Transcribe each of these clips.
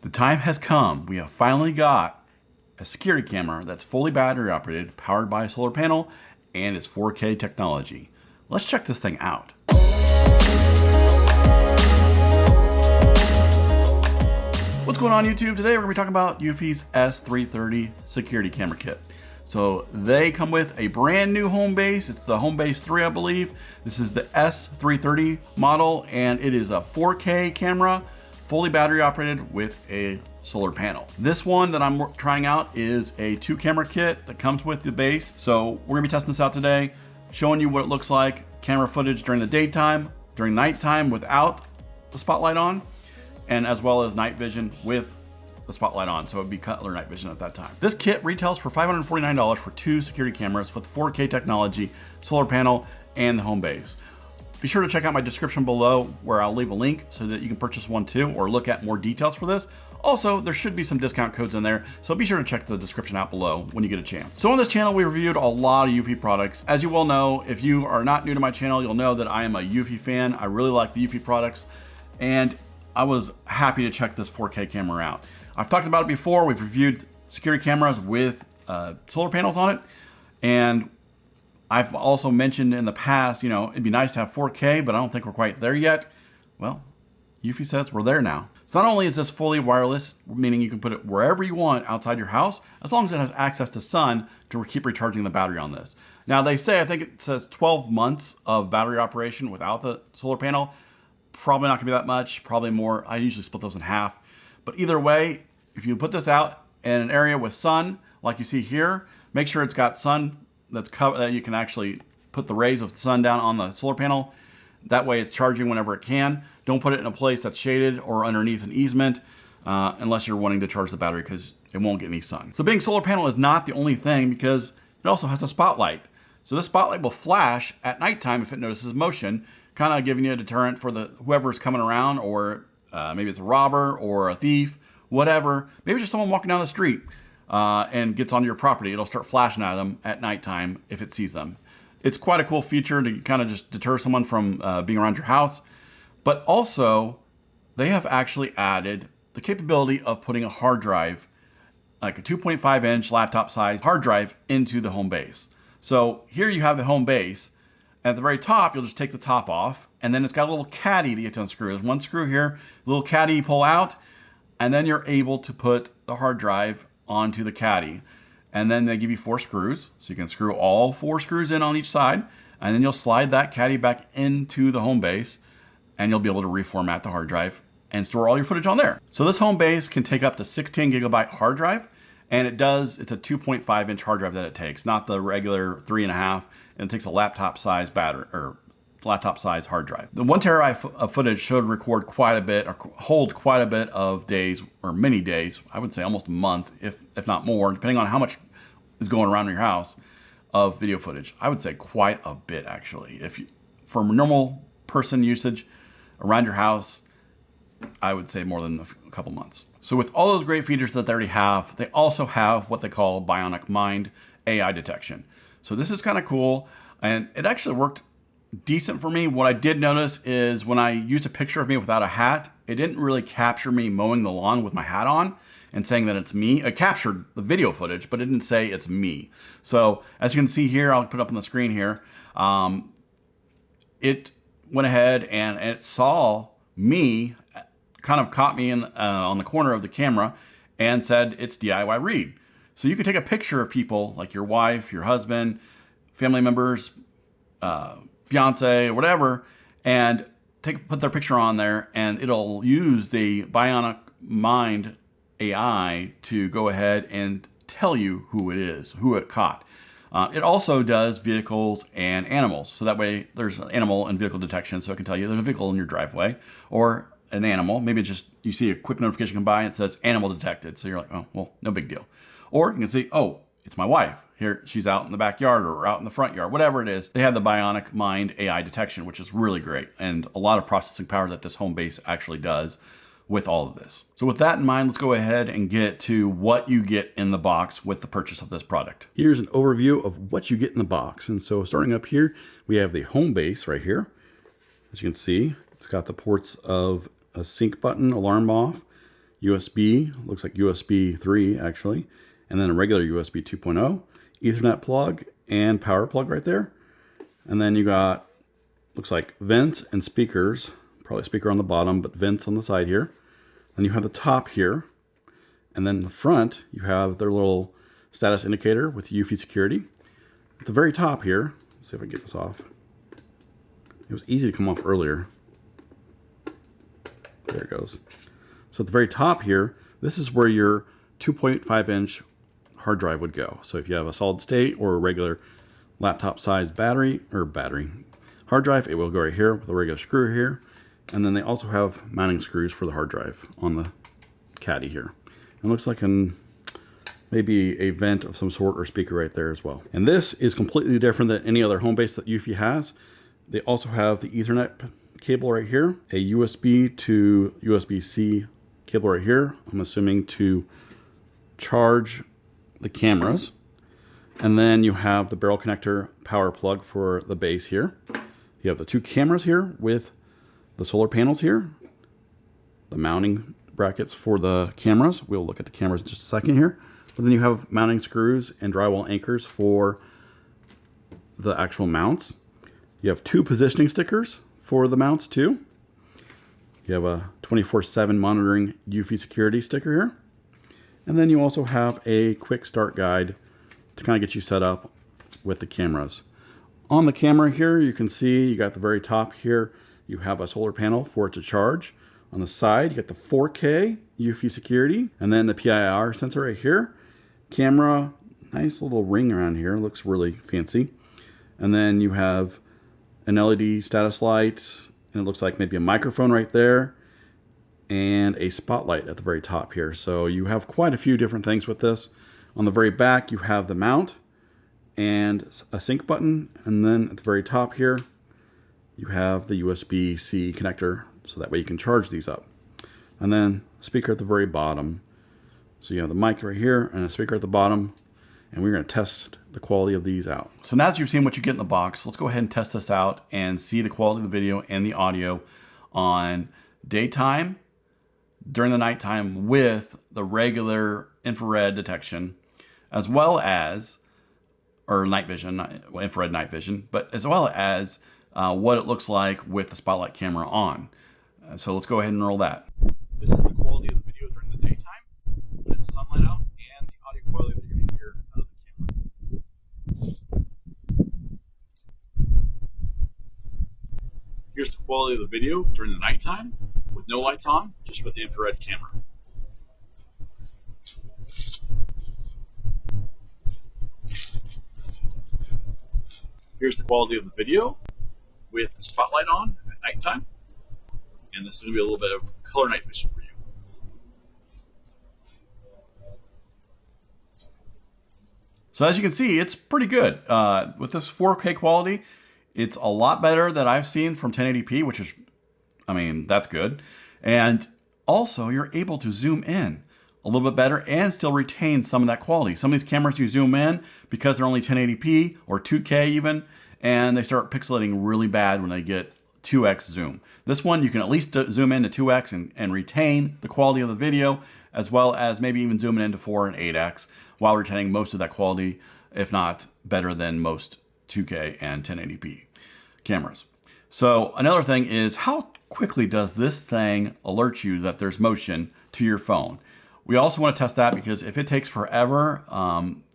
The time has come. We have finally got a security camera that's fully battery operated, powered by a solar panel, and it's 4K technology. Let's check this thing out. What's going on YouTube? Today we're going to be talking about Eufy's S330 security camera kit. So they come with a brand new home base. It's the home base 3, I believe. This is the S330 model, and it is a 4K camera, fully battery operated with a solar panel. This one that I'm trying out is a 2 camera kit that comes with the base. So we're gonna be testing this out today, showing you what it looks like, camera footage during the daytime, during nighttime without the spotlight on, and as well as night vision with the spotlight on. So it'd be color night vision at that time. This kit retails for $549 for 2 security cameras with 4K technology, solar panel, and the home base. Be sure to check out my description below where I'll leave a link so that you can purchase one too, or look at more details for this. Also, there should be some discount codes in there, so be sure to check the description out below when you get a chance. So on this channel, we reviewed a lot of Eufy products. As you well know, if you are not new to my channel, you'll know that I am a Eufy fan. I really like the Eufy products, and I was happy to check this 4K camera out. I've talked about it before. We've reviewed security cameras with solar panels on it, and I've also mentioned in the past, you know, it'd be nice to have 4K, but I don't think we're quite there yet. Well, Eufy says we're there now. So not only is this fully wireless, meaning you can put it wherever you want outside your house, as long as it has access to sun to keep recharging the battery on this. Now they say, I think it says 12 months of battery operation without the solar panel. Probably not gonna be that much, probably more. I usually split those in half. But either way, if you put this out in an area with sun, like you see here, make sure it's got sun that's covered, that you can actually put the rays of the sun down on the solar panel. That way it's charging whenever it can. Don't put it in a place that's shaded or underneath an easement unless you're wanting to charge the battery, because it won't get any sun. So being solar panel is not the only thing, because it also has a spotlight. So this spotlight will flash at nighttime if it notices motion, kind of giving you a deterrent for whoever's coming around, or maybe it's a robber or a thief, whatever. Maybe just someone walking down the street and gets onto your property. It'll start flashing at them at nighttime if it sees them. It's quite a cool feature to kind of just deter someone from being around your house. But also, they have actually added the capability of putting a hard drive, like a 2.5-inch laptop size hard drive, into the home base. So here you have the home base. At the very top, you'll just take the top off, and then it's got a little caddy that you have to unscrew. There's one screw here, a little caddy you pull out, and then you're able to put the hard drive onto the caddy. And then they give you 4 screws, so you can screw all 4 screws in on each side, and then you'll slide that caddy back into the home base, and you'll be able to reformat the hard drive and store all your footage on there. So this home base can take up to 16 gigabyte hard drive, and it's a 2.5-inch hard drive that it takes, not the regular 3.5, and it takes a laptop size battery, or laptop size hard drive. The 1 terabyte of footage should record quite a bit, or hold quite a bit of days, or many days. I would say almost a month, if not more, depending on how much is going around in your house of video footage. I would say quite a bit, actually. For normal person usage around your house, I would say more than a couple months. So with all those great features that they already have, they also have what they call Bionic Mind AI detection. So this is kind of cool, and it actually worked decent for me. What I did notice is when I used a picture of me without a hat, it didn't really capture me mowing the lawn with my hat on and saying that it's me. It captured the video footage, but it didn't say it's me. So as you can see here, I'll put up on the screen here, it went ahead and it saw me, kind of caught me on the corner of the camera, and said it's DIY Reed. So you could take a picture of people like your wife, your husband, family members, fiance, or whatever, and put their picture on there, and it'll use the Bionic Mind AI to go ahead and tell you who it is, who it caught. It also does vehicles and animals. So that way there's animal and vehicle detection. So it can tell you there's a vehicle in your driveway or an animal. Maybe it's just, you see a quick notification come by and it says animal detected. So you're like, oh, well, no big deal. Or you can see, oh, it's my wife. Here, she's out in the backyard or out in the front yard, whatever it is. They have the Bionic Mind AI detection, which is really great, and a lot of processing power that this home base actually does with all of this. So with that in mind, let's go ahead and get to what you get in the box with the purchase of this product. Here's an overview of what you get in the box. And so starting up here, we have the home base right here. As you can see, it's got the ports of a sync button, alarm off, USB, looks like USB 3 actually, and then a regular USB 2.0, Ethernet plug, and power plug right there. And then you got, looks like vents and speakers, probably a speaker on the bottom, but vents on the side here. Then you have the top here. And then in the front, you have their little status indicator with Eufy security. At the very top here, let's see if I can get this off. It was easy to come off earlier. There it goes. So at the very top here, this is where your 2.5-inch hard drive would go. So if you have a solid state or a regular laptop size battery hard drive, it will go right here with a regular screw here. And then they also have mounting screws for the hard drive on the caddy here. It looks like maybe a vent of some sort or speaker right there as well. And this is completely different than any other home base that Eufy has. They also have the Ethernet cable right here, a USB to USB-C cable right here, I'm assuming to charge the cameras. And then you have the barrel connector power plug for the base here. You have the two cameras here with the solar panels here, the mounting brackets for the cameras. We'll look at the cameras in just a second here. But then you have mounting screws and drywall anchors for the actual mounts. You have two positioning stickers for the mounts too. You have a 24/7 monitoring Eufy security sticker here. And then you also have a quick start guide to kind of get you set up with the cameras. On the camera here, you can see you got the very top here, you have a solar panel for it to charge. On the side, you got the 4K Eufy security, and then the PIR sensor right here. Camera, nice little ring around here, looks really fancy. And then you have an LED status light, and it looks like maybe a microphone right there, and a spotlight at the very top here. So you have quite a few different things with this. On the very back, you have the mount and a sync button, and then at the very top here, you have the USB-C connector, so that way you can charge these up. And then a speaker at the very bottom. So you have the mic right here and a speaker at the bottom, and we're going to test the quality of these out. So now that you've seen what you get in the box, let's go ahead and test this out and see the quality of the video and the audio on daytime, during the nighttime with the regular infrared detection, as well as, or night vision, infrared night vision, but as well as what it looks like with the spotlight camera on. So let's go ahead and roll that. This is the quality of the video during the daytime, when it's sunlight out, and the audio quality that you're going to hear out of the camera. Here's the quality of the video during the nighttime, with no lights on, just with the infrared camera. Here's the quality of the video with the spotlight on at nighttime. And this is going to be a little bit of color night vision for you. So as you can see, it's pretty good. With this 4K quality, it's a lot better than I've seen from 1080p, which is, I mean, that's good. And also, you're able to zoom in a little bit better and still retain some of that quality. Some of these cameras you zoom in because they're only 1080p or 2K even, and they start pixelating really bad when they get 2x zoom. This one, you can at least zoom in to 2x and retain the quality of the video, as well as maybe even zoom it into 4 and 8x while retaining most of that quality, if not better than most 2K and 1080p cameras. So another thing is, how quickly does this thing alert you that there's motion to your phone? We also want to test that because if it takes forever,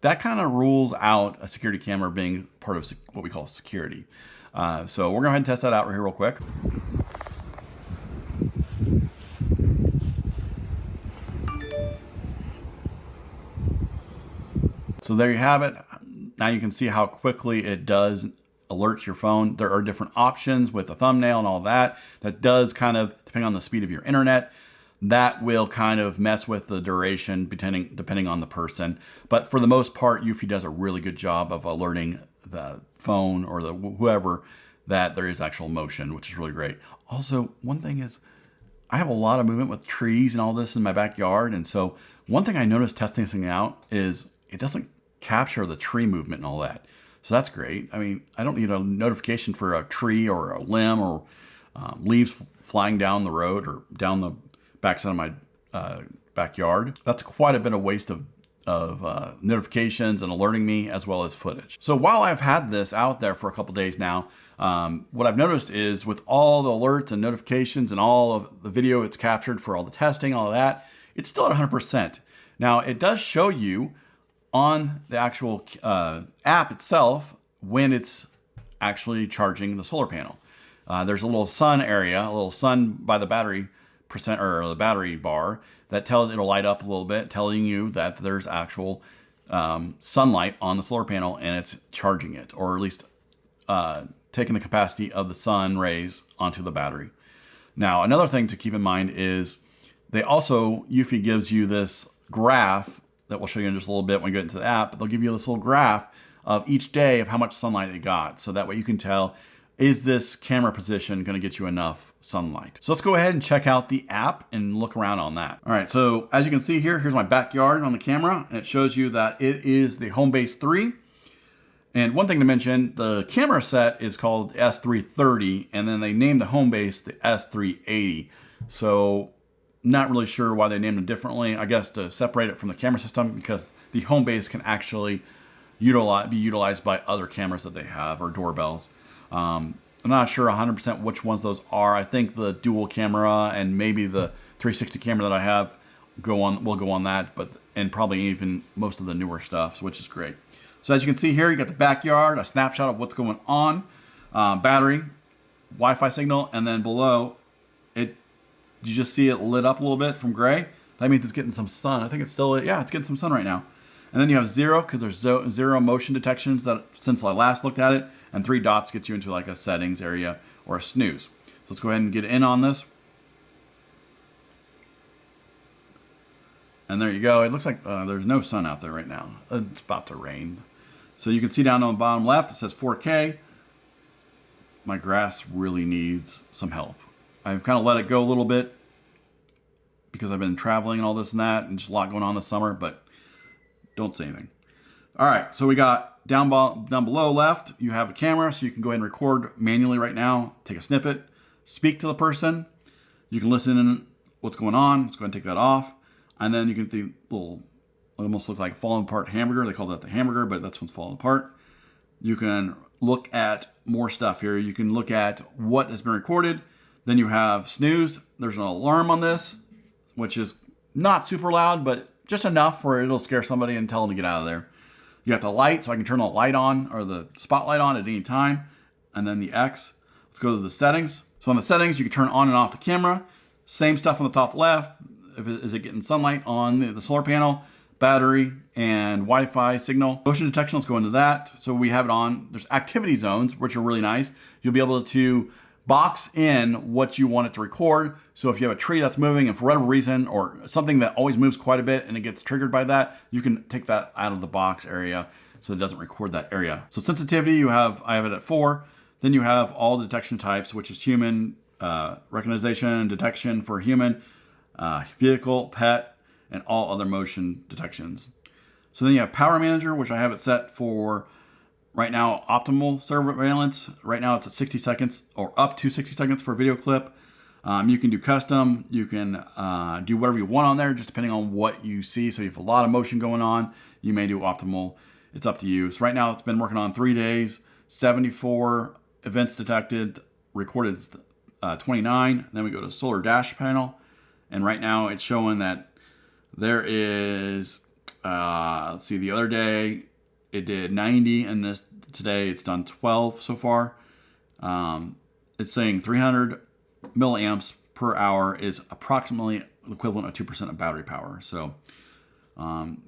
that kind of rules out a security camera being part of what we call security. So we're going to go ahead and test that out right here real quick. So there you have it. Now you can see how quickly it does alert your phone. There are different options with the thumbnail and all that. That does kind of, depending on the speed of your internet, that will kind of mess with the duration depending on the person. But for the most part, Eufy does a really good job of alerting the phone or whoever that there is actual motion, which is really great. Also, one thing is, I have a lot of movement with trees and all this in my backyard. And so one thing I noticed testing this thing out is it doesn't capture the tree movement and all that. So that's great. I mean, I don't need a notification for a tree or a limb or leaves flying down the road or down the backside of my backyard. That's quite a bit of waste of notifications and alerting me, as well as footage. So while I've had this out there for a couple days now, what I've noticed is with all the alerts and notifications and all of the video it's captured for all the testing, all of that, it's still at 100%. Now it does show you on the actual app itself when it's actually charging the solar panel. There's a little sun area, a little sun by the battery percent or the battery bar that tells it'll light up a little bit, telling you that there's actual sunlight on the solar panel and it's charging it, or at least taking the capacity of the sun rays onto the battery. Now, another thing to keep in mind is they also, Eufy gives you this graph that we'll show you in just a little bit when we get into the app, but they'll give you this little graph of each day of how much sunlight it got. So that way you can tell, is this camera position going to get you enough sunlight? So let's go ahead and check out the app and look around on that. All right, so as you can see here, here's my backyard on the camera, and it shows you that it is the HomeBase 3. And one thing to mention, the camera set is called S330, and then they named the HomeBase the S380. So not really sure why they named it differently. I guess to separate it from the camera system, because the HomeBase can actually be utilized by other cameras that they have, or doorbells. I'm not sure 100% which ones those are. I think the dual camera and maybe the 360 camera that I have will go on that, and probably even most of the newer stuff, which is great. So as you can see here, you got the backyard, a snapshot of what's going on, battery, Wi-Fi signal, and then below it, you just see it lit up a little bit from gray. That means it's getting some sun. I think it's still, yeah, it's getting some sun right now. And then you have 0, because there's zero motion detections that since I last looked at it, and 3 dots gets you into like a settings area or a snooze. So let's go ahead and get in on this. And there you go. It looks like there's no sun out there right now. It's about to rain. So you can see down on the bottom left, it says 4K. My grass really needs some help. I've kind of let it go a little bit because I've been traveling and all this and that, and just a lot going on this summer, but don't say anything. All right, so we got down below left, you have a camera, so you can go ahead and record manually right now, take a snippet, speak to the person. You can listen in what's going on. Let's go ahead and take that off. And then you can see little, it almost looks like falling apart hamburger. They call that the hamburger, but that's what's falling apart. You can look at more stuff here. You can look at what has been recorded. Then you have snooze. There's an alarm on this, which is not super loud, but just enough where it'll scare somebody and tell them to get out of there. You got the light, so I can turn the light on or the spotlight on at any time. And then the X. Let's go to the settings. So on the settings, you can turn on and off the camera. Same stuff on the top left. Is it getting sunlight on the solar panel, battery, and Wi-Fi signal? Motion detection, let's go into that. So we have it on. There's activity zones, which are really nice. You'll be able to box in what you want it to record. So if you have a tree that's moving and for whatever reason, or something that always moves quite a bit and it gets triggered by that, you can take that out of the box area so it doesn't record that area. So sensitivity, I have it at 4. Then you have all the detection types, which is human, recognition, detection for human, vehicle, pet, and all other motion detections. So then you have power manager, which I have it set for right now optimal surveillance. Right now it's at 60 seconds or up to 60 seconds for a video clip. You can do custom. You can do whatever you want on there, just depending on what you see. So if you have a lot of motion going on, you may do optimal. It's up to you. So right now it's been working on 3 days, 74 events detected, recorded 29. Then we go to solar dash panel. And right now it's showing that there is, let's see, the other day it did 90, and today it's done 12 so far. It's saying 300 milliamps per hour is approximately equivalent of 2% of battery power. So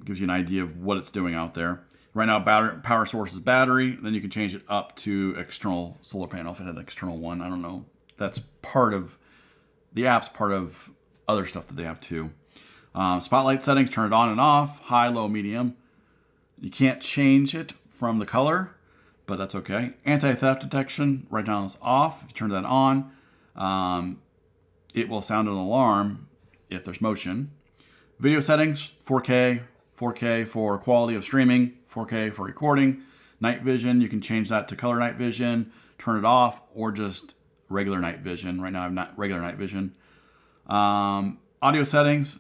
gives you an idea of what it's doing out there. Right now, power source is battery. Then you can change it up to external solar panel if it had an external one. I don't know. That's part of the app's part of other stuff that they have too. Spotlight settings, turn it on and off, high, low, medium. You can't change it from the color, but that's okay. Anti-theft detection, right now it's off. If you turn that on, it will sound an alarm if there's motion. Video settings, 4K, 4K for quality of streaming, 4K for recording. Night vision, you can change that to color night vision, turn it off, or just regular night vision. Right now I have regular night vision. Audio settings,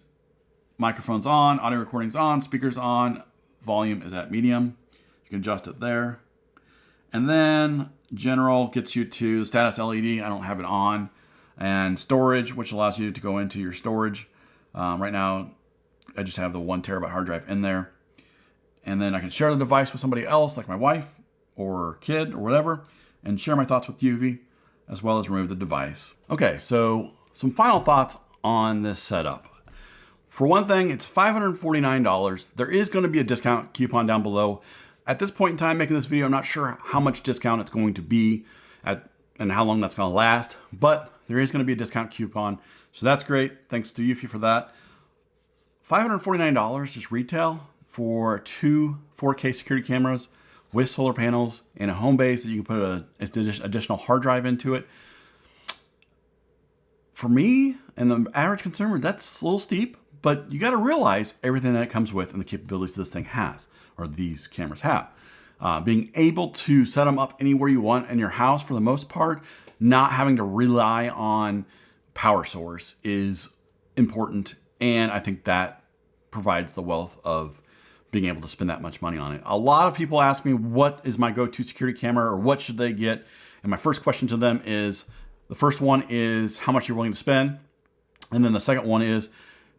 Microphone's on, audio recording's on, speaker's on, volume is at medium. You can adjust it there. And then general gets you to status LED. I don't have it on. And storage, which allows you to go into your storage. Right now, I just have the 1 terabyte hard drive in there. And then I can share the device with somebody else, like my wife or kid or whatever, and share my thoughts with Eufy, as well as remove the device. Okay, so some final thoughts on this setup. For one thing, it's $549. There is going to be a discount coupon down below. At this point in time making this video, I'm not sure how much discount it's going to be and how long that's going to last, but there is going to be a discount coupon. So that's great. Thanks to Eufy for that. $549 is retail for 2 4K security cameras with solar panels and a home base that you can put an additional hard drive into it. For me and the average consumer, that's a little steep, but you got to realize everything that it comes with and the capabilities this thing has, or these cameras have. Being able to set them up anywhere you want in your house for the most part, not having to rely on power source is important. And I think that provides the wealth of being able to spend that much money on it. A lot of people ask me, what is my go-to security camera, or what should they get? And my first question to them is, the first one is how much you're willing to spend. And then the second one is,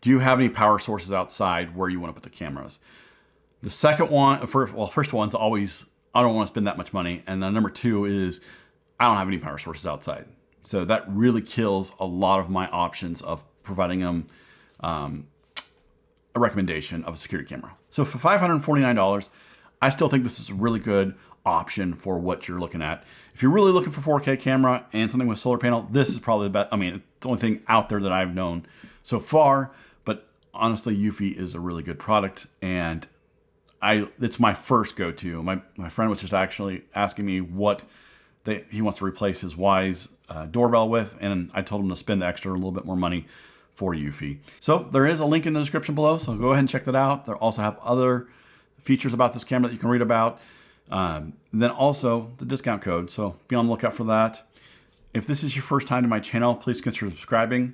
do you have any power sources outside where you want to put the cameras? The second one, first one's always, I don't want to spend that much money. And then number 2 is, I don't have any power sources outside. So that really kills a lot of my options of providing them a recommendation of a security camera. So for $549, I still think this is a really good option for what you're looking at. If you're really looking for 4K camera and something with solar panel, this is probably the best. I mean, it's the only thing out there that I've known so far, but honestly, Eufy is a really good product, and it's my first go-to. My friend was just actually asking me what he wants to replace his 𝐦𝐤𝐤𝐬 doorbell with, and I told him to spend the extra a little bit more money for Eufy. So there is a link in the description below, so go ahead and check that out. They also have other features about this camera that you can read about. Then also the discount code, so be on the lookout for that. If this is your first time to my channel, please consider subscribing.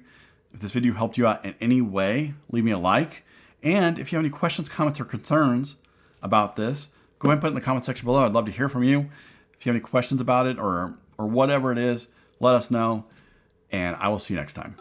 If this video helped you out in any way, leave me a like. And if you have any questions, comments, or concerns about this, go ahead and put it in the comment section below. I'd love to hear from you. If you have any questions about it or whatever it is, let us know, and I will see you next time.